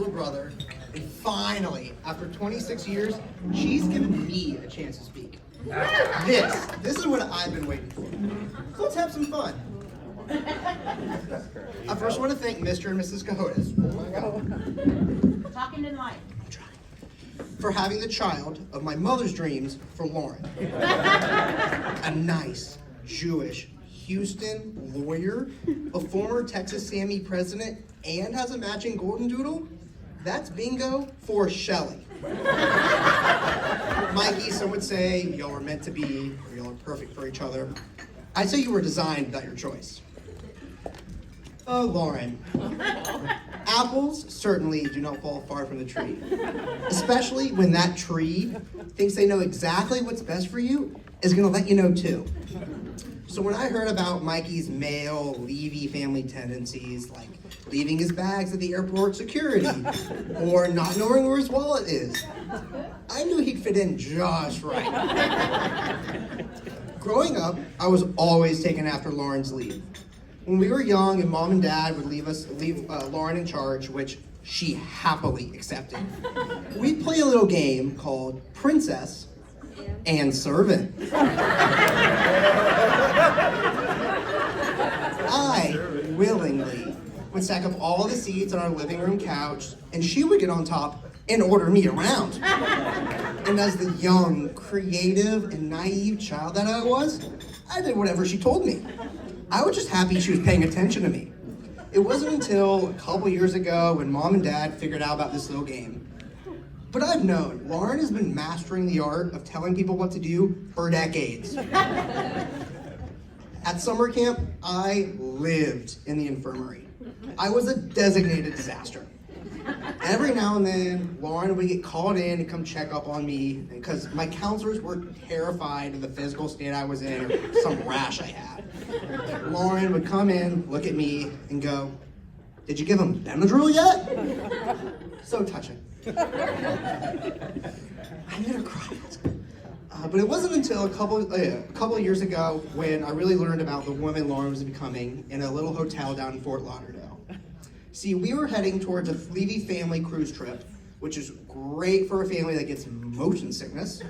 little brother, and finally, after 26 years, she's given me a chance to speak. This is what I've been waiting for. So let's have some fun. I first want to thank Mr. and Mrs. Cahotas. Oh my God. Talking in life. For having the child of my mother's dreams for Lauren. A nice, Jewish, Houston lawyer, a former Texas Sammy president, and has a matching golden doodle? That's bingo for Shelly. Mikey, some would say y'all are meant to be, or y'all are perfect for each other. I'd say you were designed without your choice. Lauren. Apples certainly do not fall far from the tree, especially when that tree thinks they know exactly what's best for you, is gonna let you know too. So when I heard about Mikey's male Levy family tendencies, like leaving his bags at the airport security, or not knowing where his wallet is, I knew he'd fit in just right. Growing up, I was always taken after Lauren's lead. When we were young and mom and dad would leave Lauren in charge, which she happily accepted, we'd play a little game called Princess and Servant. I willingly would stack up all the seats on our living room couch, and she would get on top and order me around. And as the young, creative, and naive child that I was, I did whatever she told me. I was just happy she was paying attention to me. It wasn't until a couple years ago when mom and dad figured out about this little game. But I've known Lauren has been mastering the art of telling people what to do for decades. At summer camp, I lived in the infirmary. I was a designated disaster. Every now and then, Lauren would get called in to come check up on me because my counselors were terrified of the physical state I was in or some rash I had. Lauren would come in, look at me, and go, "Did you give him Benadryl yet?" So touching. I'm gonna cry. But it wasn't until a couple of years ago when I really learned about the woman Lauren was becoming in a little hotel down in Fort Lauderdale. See, we were heading towards a Levy family cruise trip, which is great for a family that gets motion sickness.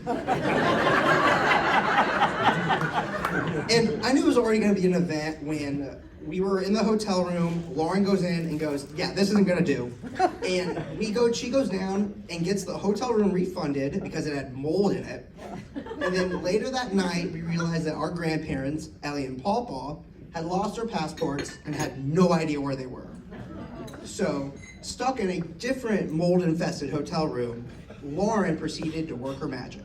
And I knew it was already going to be an event when we were in the hotel room. Lauren goes in and goes, "Yeah, this isn't going to do." And she goes down and gets the hotel room refunded because it had mold in it. And then later that night, we realized that our grandparents, Ellie and Paw, had lost their passports and had no idea where they were. So, stuck in a different mold-infested hotel room, Lauren proceeded to work her magic.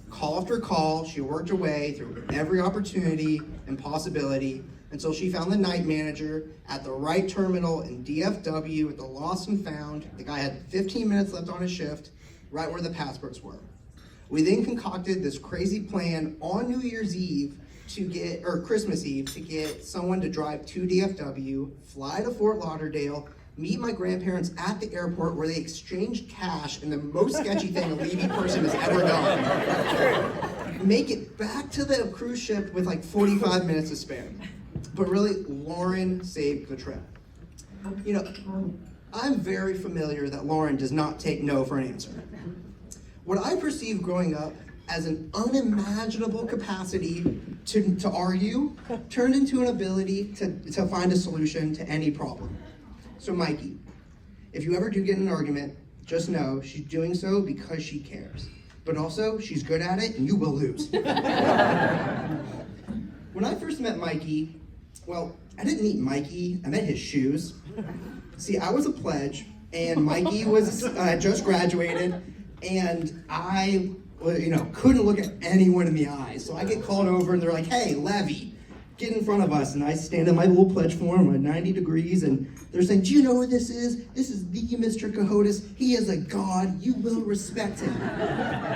Call after call, she worked her way through every opportunity and possibility until she found the night manager at the right terminal in DFW at the Lost and Found. The guy had 15 minutes left on his shift, right where the passports were. We then concocted this crazy plan on New Year's Eve or Christmas Eve, to get someone to drive to DFW, fly to Fort Lauderdale, meet my grandparents at the airport where they exchanged cash in the most sketchy thing a Levy person has ever done. Make it back to the cruise ship with like 45 minutes to spare. But really, Lauren saved the trip. You know, I'm very familiar that Lauren does not take no for an answer. What I perceived growing up as an unimaginable capacity to argue turned into an ability to find a solution to any problem. So Mikey, if you ever do get in an argument, just know she's doing so because she cares. But also, she's good at it and you will lose. When I first met Mikey, well, I didn't meet Mikey, I met his shoes. See, I was a pledge and Mikey was just graduated, and I couldn't look at anyone in the eyes. So I get called over and they're like, "Hey, Levy, get in front of us." And I stand in my little pledge form at 90 degrees and they're saying, "Do you know who this is? This is the Mr. Cahotas. He is a god. You will respect him."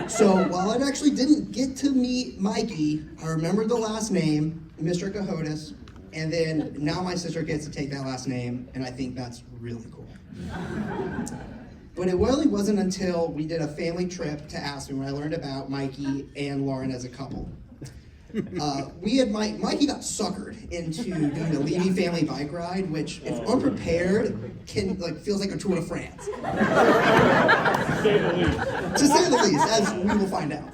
So while I actually didn't get to meet Mikey, I remembered the last name, Mr. Cahotas. And then now my sister gets to take that last name, and I think that's really cool. But it really wasn't until we did a family trip to Aspen when I learned about Mikey and Lauren as a couple. Mikey got suckered into doing the Levy family bike ride, which, if unprepared, feels like a Tour de France. To say the least, as we will find out.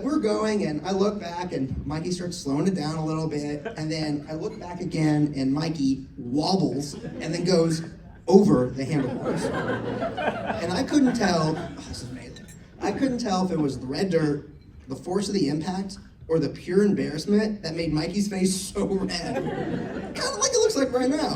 We're going, and I look back, and Mikey starts slowing it down a little bit, and then I look back again, and Mikey wobbles, and then goes over the handlebars. And I couldn't tell, this is amazing, I couldn't tell if it was the red dirt, the force of the impact, or the pure embarrassment that made Mikey's face so red. Kind of like it looks like right now.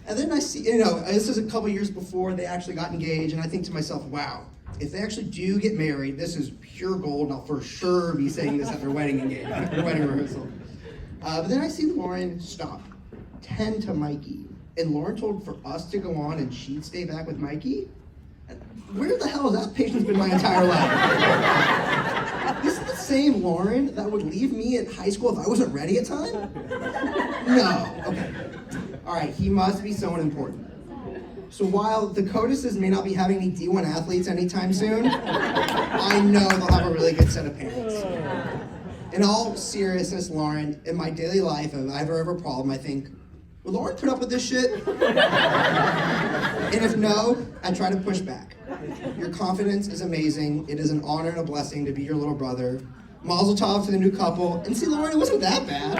And then I see, this is a couple years before they actually got engaged, and I think to myself, wow, if they actually do get married, this is pure gold, and I'll for sure be saying this at their wedding engagement, their wedding rehearsal. But then I see Lauren stop, tend to Mikey, and Lauren told for us to go on and she'd stay back with Mikey. Where the hell has that patience been my entire life? This is the same Lauren that would leave me at high school if I wasn't ready at time? No, okay. All right, he must be someone important. So while the Codices may not be having any D1 athletes anytime soon, I know they'll have a really good set of parents. In all seriousness, Lauren, in my daily life, if I ever have a problem, I think, would Lauren put up with this shit? And if no, I try to push back. Your confidence is amazing. It is an honor and a blessing to be your little brother. Mazel tov to the new couple. And see, Lauren, it wasn't that bad.